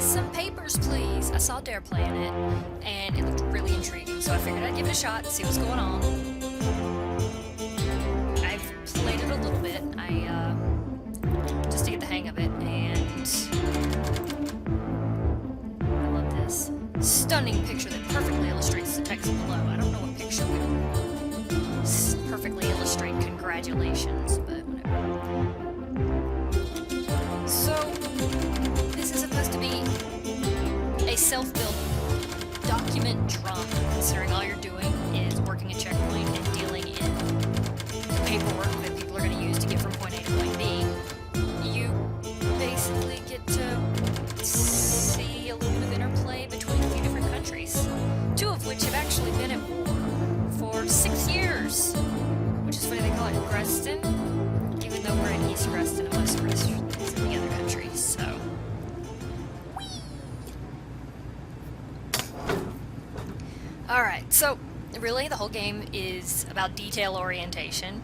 some papers, please. I saw Dare playing it, and it looked really intriguing, so I figured I'd give it a shot, see what's going on. I've played it a little bit, just to get the hang of it, and I love this stunning picture that perfectly illustrates the text below. I don't know what picture would perfectly illustrate congratulations, but whatever. So, this is supposed to be a self-built document drama, considering all you're doing is working a checkpoint and dealing in the paperwork that people are going to use to get from point A to point B. You basically get to see a little bit of interplay between a few different countries, two of which have actually been at war for 6 years, which is funny they call it Grestin, even though we're in East Grestin and West Grestin. It's in the other countries, so. Alright, so really the whole game is about detail orientation.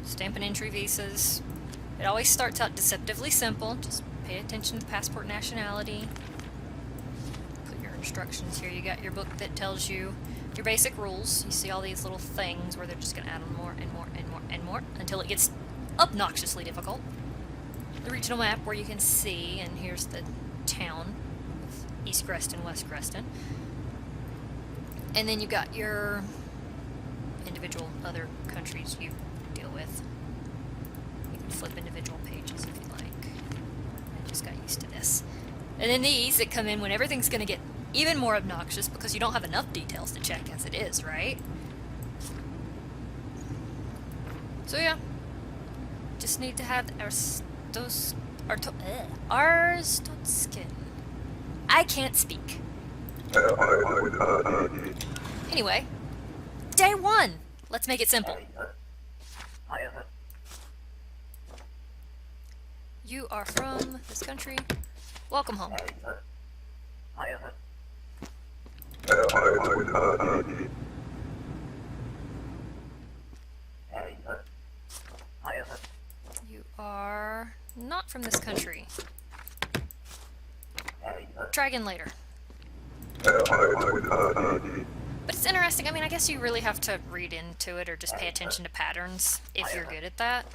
Stamping entry visas. It always starts out deceptively simple. Just pay attention to passport nationality. Put your instructions here. You got your book that tells you your basic rules. You see all these little things where they're just going to add on more and more and more and more until it gets obnoxiously difficult. The regional map where you can see, and here's the town, East Grestin, West Grestin. And then you got your individual other countries you deal with. You can flip individual pages if you like. I just got used to this. And then these that come in when everything's going to get even more obnoxious because you don't have enough details to check as it is, right? So yeah, just need to have Arstotzkin. I can't speak. Anyway, day 1. Let's make it simple. You are from this country. Welcome home. You are not from this country. Try again later. But it's interesting. I mean, I guess you really have to read into it or just pay attention to patterns if you're good at that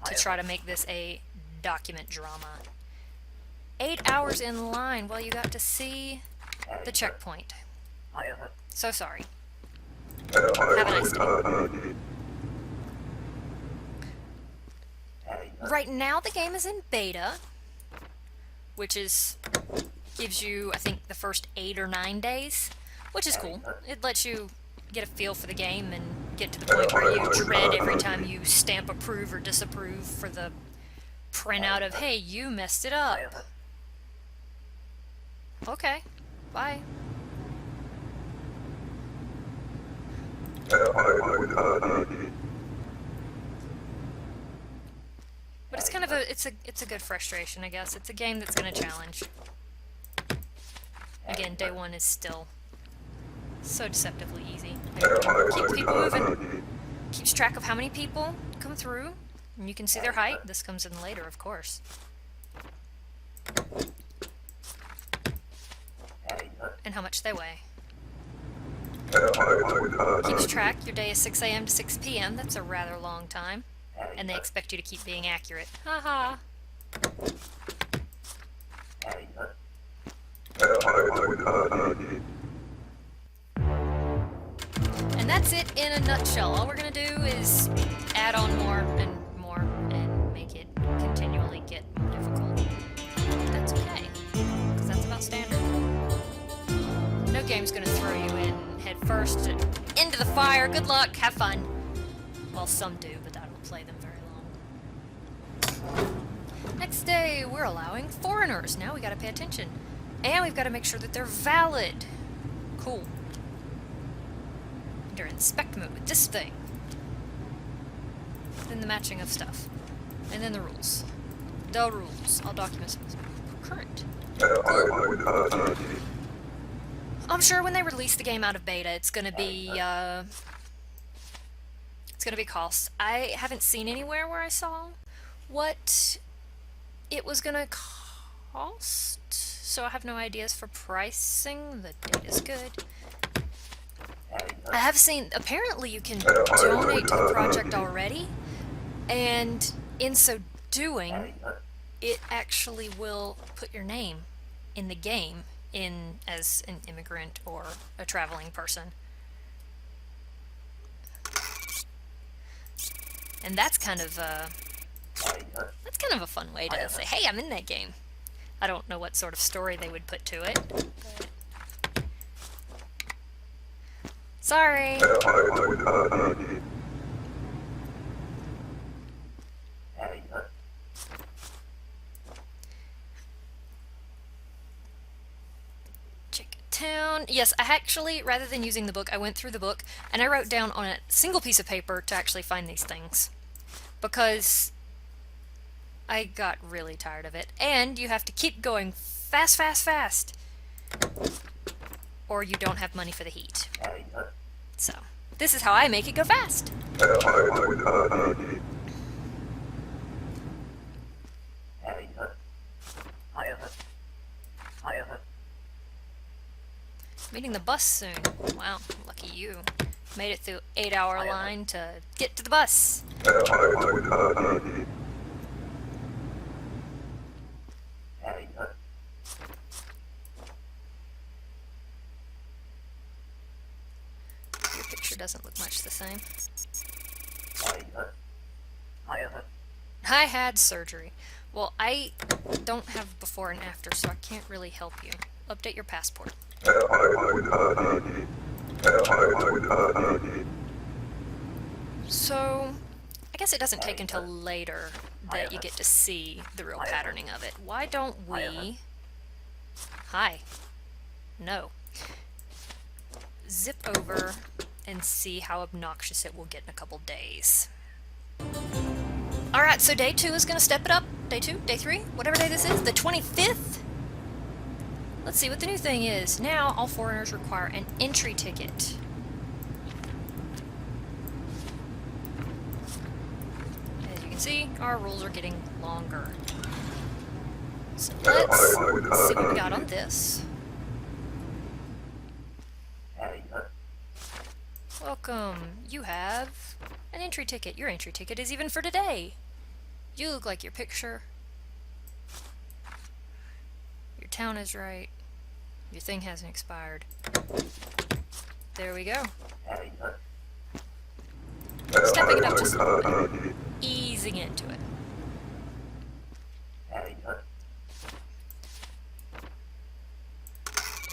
to try to make this a document drama. 8 hours in line while you got to see the checkpoint. So sorry. Have a nice day. Right now the game is in beta, which gives you, I think, the first 8 or 9 days, which is cool. It lets you get a feel for the game and get to the point where you dread every time you stamp approve or disapprove for the printout of, hey, you messed it up. Okay, bye. But it's kind of it's a good frustration, I guess. It's a game that's going to challenge. Again, day 1 is still so deceptively easy. Keeps people moving. Keeps track of how many people come through. And you can see their height. This comes in later, of course. And how much they weigh. Keeps track. Your day is 6 a.m. to 6 p.m. That's a rather long time. And they expect you to keep being accurate. Haha. And that's it in a nutshell. All we're gonna do is add on more and make it continually get more difficult. But that's okay, because that's about standard. No game's gonna throw you in head first into the fire. Good luck, have fun. Well, some do, but I don't play them very long. Next day, we're allowing foreigners. Now we gotta pay attention. And we've gotta make sure that they're valid. Cool. Under inspect mode with this thing. Then the matching of stuff. And then the rules. The rules. All documents current. I'm sure when they release the game out of beta, it's gonna be cost. I haven't seen anywhere where I saw what it was gonna cost, so I have no ideas for pricing. The date is good. I have seen, apparently you can donate to the project already, and in so doing, it actually will put your name in the game in as an immigrant or a traveling person. And that's kind of a fun way to say, hey, I'm in that game. I don't know what sort of story they would put to it, but... Sorry! Town. Yes, I actually, rather than using the book, I went through the book and I wrote down on a single piece of paper to actually find these things. Because I got really tired of it. And you have to keep going fast, fast, fast. Or you don't have money for the heat. So, this is how I make it go fast. Meeting the bus soon. Wow, lucky you. Made it through 8-hour line to get to the bus. Your picture doesn't look much the same. I had surgery. Well, I don't have before and after, so I can't really help you. Update your passport. So, I guess it doesn't take until later that you get to see the real patterning of it. Why don't we... Hi. No. Zip over and see how obnoxious it will get in a couple days. Alright, so day 2 is going to step it up. Day 2? Day 3? Whatever day this is. The 25th? Let's see what the new thing is. Now, all foreigners require an entry ticket. As you can see, our rules are getting longer. So let's see what we got on this. Welcome. You have an entry ticket. Your entry ticket is even for today. You look like your picture. Your town is right. Your thing hasn't expired. There we go. Stepping it up just a little bit. Easing into it.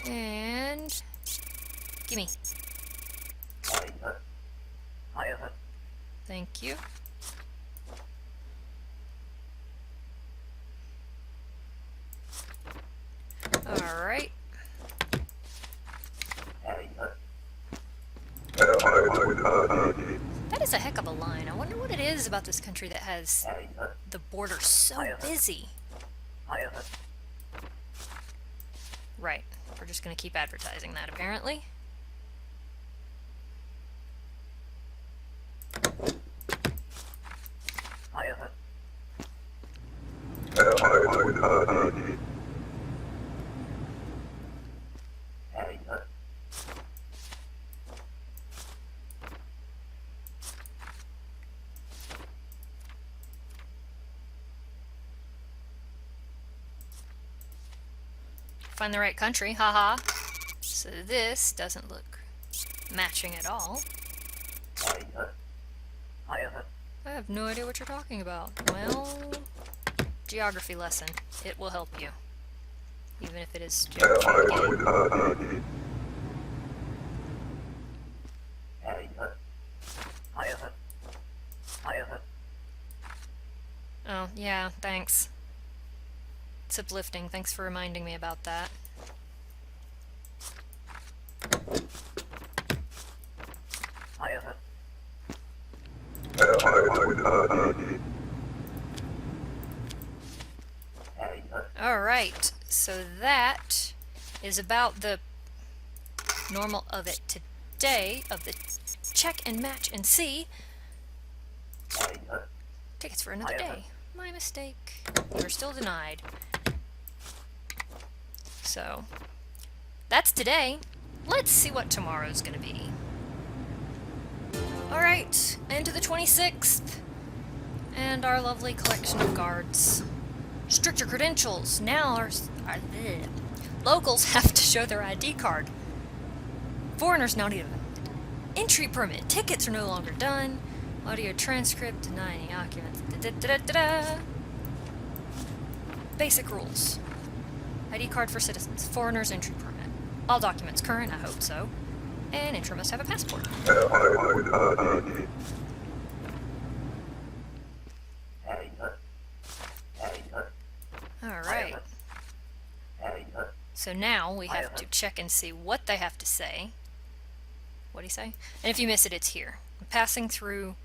And... gimme. Thank you. Alright. That is a heck of a line. I wonder what it is about this country that has the border so busy. Right. We're just going to keep advertising that, apparently. Find the right country, haha. So this doesn't look matching at all. I have no idea what you're talking about. Well, geography lesson. It will help you. Even if it is geography. Oh, yeah, thanks. It's uplifting. Thanks for reminding me about that. Alright, so that is about the normal of it today, of the check and match and see. Tickets for another day. My mistake. You're still denied. So, that's today. Let's see what tomorrow's gonna be. Alright, into the 26th. And our lovely collection of guards. Stricter credentials. Now bleh. Locals have to show their ID card. Foreigners now need an entry permit. Tickets are no longer done. Audio transcript denying occupants. Basic rules. ID card for citizens. Foreigners entry permit. All documents current, I hope so. And intro must have a passport. Alright. So now we have to check and see what they have to say. What do you say? And if you miss it, it's here. I'm passing through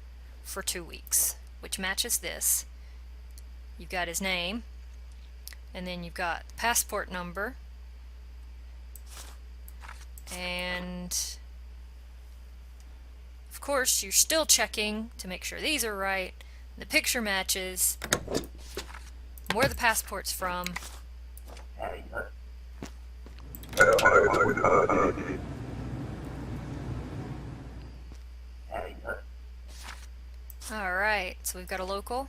for 2 weeks, which matches this. You've got his name, and then you've got the passport number, and of course you're still checking to make sure these are right, the picture matches, where the passport's from. Alright, so we've got a local,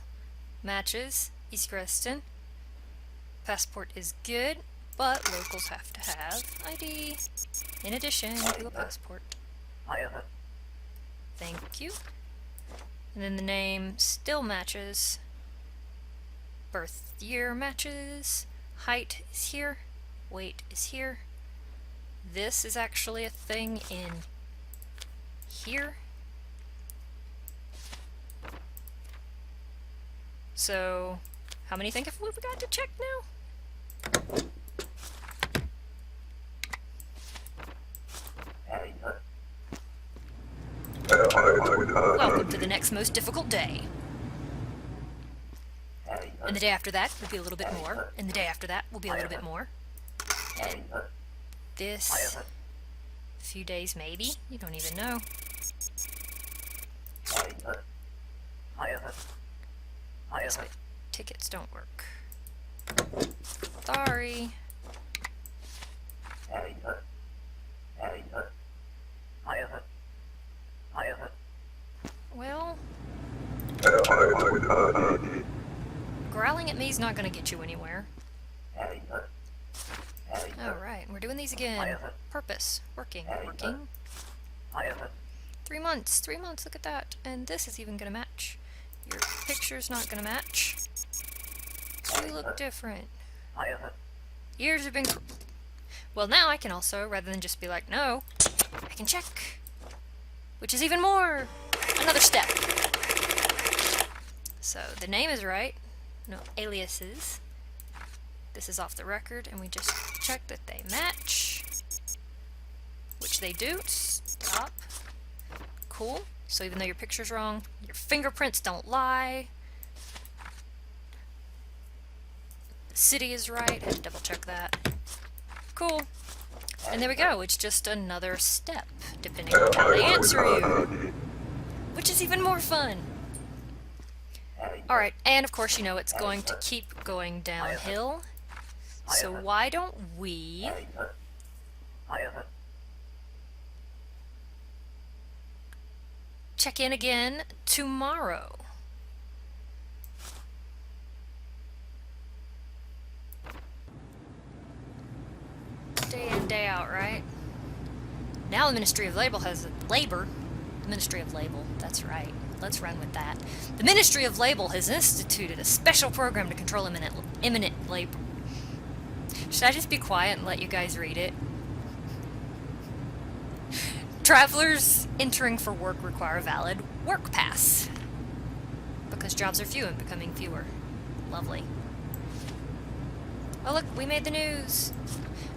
matches, East Creston. Passport is good, but locals have to have ID in addition to a passport. Thank you. And then the name still matches. Birth year matches. Height is here. Weight is here. This is actually a thing in here. So, how many think have we got to check now? Welcome to the next most difficult day. And the day after that will be a little bit more. And the day after that will be a little bit more. And this few days maybe? You don't even know. Guess my tickets don't work. Sorry. Well, growling at me is not going to get you anywhere. Alright, we're doing these again. Purpose. Working. 3 months. 3 months, look at that. And this is even going to match. Your picture's not going to match. You look different. Years have been... Well, now I can also, rather than just be like, no, I can check. Which is even more... another step. So, the name is right. No aliases. This is off the record, and we just check that they match. Which they do. Stop. Cool. So even though your picture's wrong, your fingerprints don't lie. The city is right. Had to double check that. Cool. And there we go. It's just another step, depending on how they answer you. Which is even more fun. Alright, and of course you know it's going to keep going downhill. So why don't we... check in again tomorrow. Day in, day out, right? Now the Ministry of Labor has Labor. The Ministry of Labor, that's right. Let's run with that. The Ministry of Labor has instituted a special program to control imminent labor. Should I just be quiet and let you guys read it? Travelers entering for work require a valid work pass. Because jobs are few and becoming fewer. Lovely. Oh look, we made the news!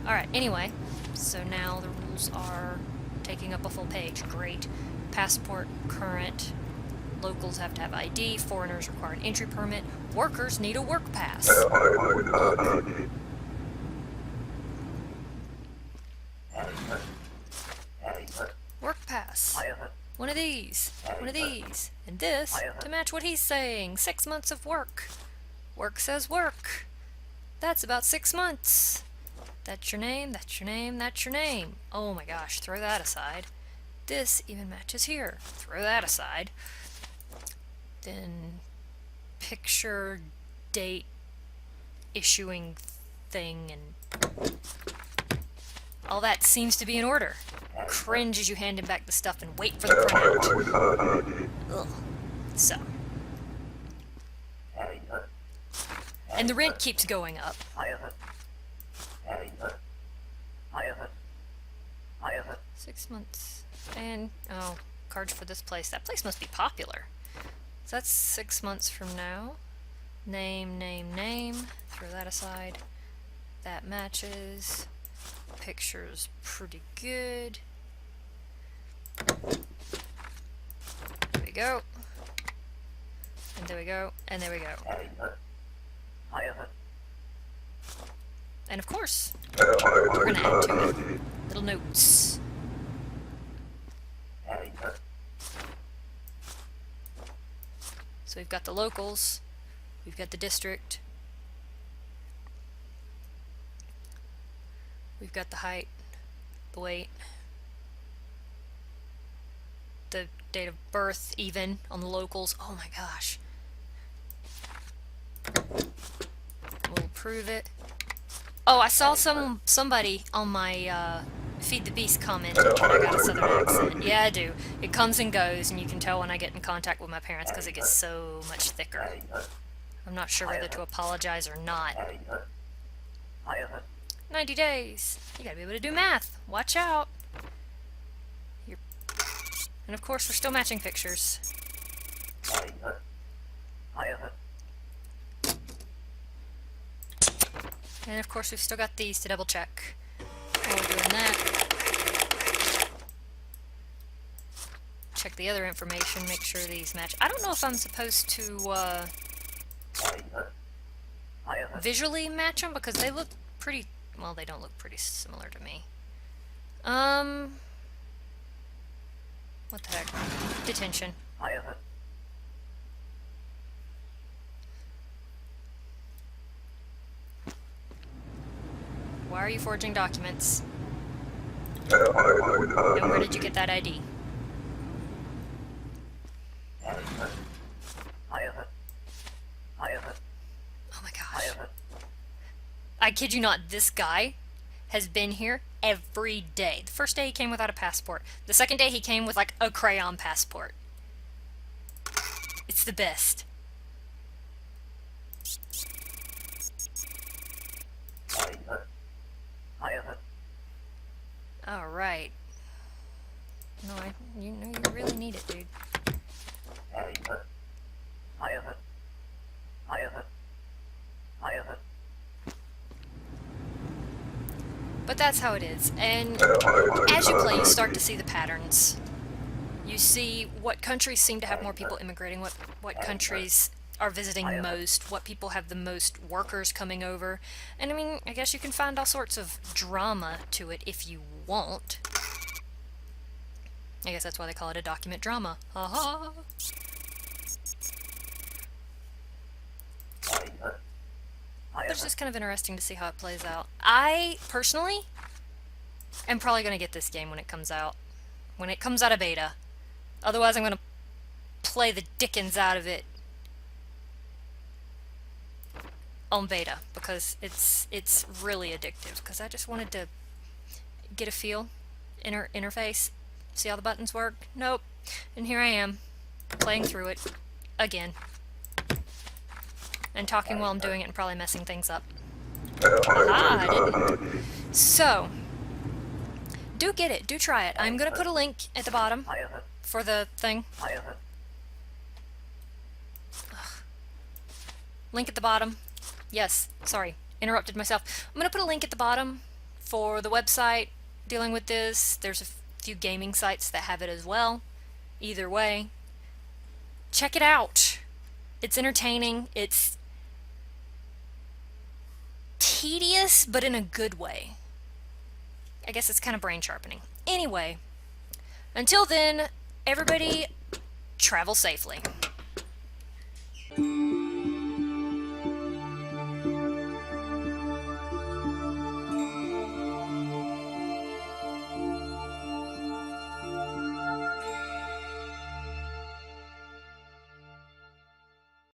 Alright, anyway. So now the rules are taking up a full page. Great. Passport, current. Locals have to have ID. Foreigners require an entry permit. Workers need a work pass. Work pass. One of these. One of these. And this to match what he's saying. 6 months of work. Work says work. That's about 6 months. That's your name, that's your name, that's your name. Oh my gosh, throw that aside. This even matches here. Throw that aside. Then picture, date, issuing thing, and all that seems to be in order. Cringe as you hand him back the stuff and wait for the printout. Ugh. So. And the rent keeps going up. 6 months. And, oh, cards for this place. That place must be popular. So that's 6 months from now. Name, name, name. Throw that aside. That matches. Picture's pretty good. There we go. And there we go. And there we go. And of course, we're going to add to it little notes. So we've got the locals, we've got the district, we've got the height, the weight, the date of birth even on the locals. Oh my gosh. We'll approve it. Oh, I saw somebody on my Feed the Beast comment that I got a southern accent. Yeah, I do. It comes and goes, and you can tell when I get in contact with my parents because it gets so much thicker. I'm not sure whether to apologize or not. 90 days. You gotta be able to do math. Watch out. And of course, we're still matching pictures. And of course, we've still got these to double check. While we're doing that, check the other information, make sure these match. I don't know if I'm supposed to visually match them because they look pretty, well, they don't look pretty similar to me. What the heck? Detention. Why are you forging documents? And where did you get that ID? Oh my gosh. I kid you not, this guy has been here every day. The first day he came without a passport. The second day he came with like a crayon passport. It's the best. Alright. No, you know you really need it, dude. But that's how it is. And as you play, you start to see the patterns. You see what countries seem to have more people immigrating, what countries are visiting most, what people have the most workers coming over. And I mean, I guess you can find all sorts of drama to it if you want. I guess that's why they call it a document drama. Ha-ha! But it's just kind of interesting to see how it plays out. I, personally, am probably going to get this game when it comes out. When it comes out of beta. Otherwise, I'm going to play the dickens out of it on beta, because it's really addictive, because I just wanted to get a feel, interface, see how the buttons work. Nope. And here I am, playing through it, again. And talking while I'm doing it and probably messing things up. Aha, I didn't. So, do get it, do try it. I'm going to put a link at the bottom for the thing. Ugh. Link at the bottom. Yes, sorry, interrupted myself. I'm going to put a link at the bottom for the website dealing with this. There's a few gaming sites that have it as well. Either way, check it out. It's entertaining. It's tedious, but in a good way. I guess it's kind of brain sharpening. Anyway, until then, everybody travel safely.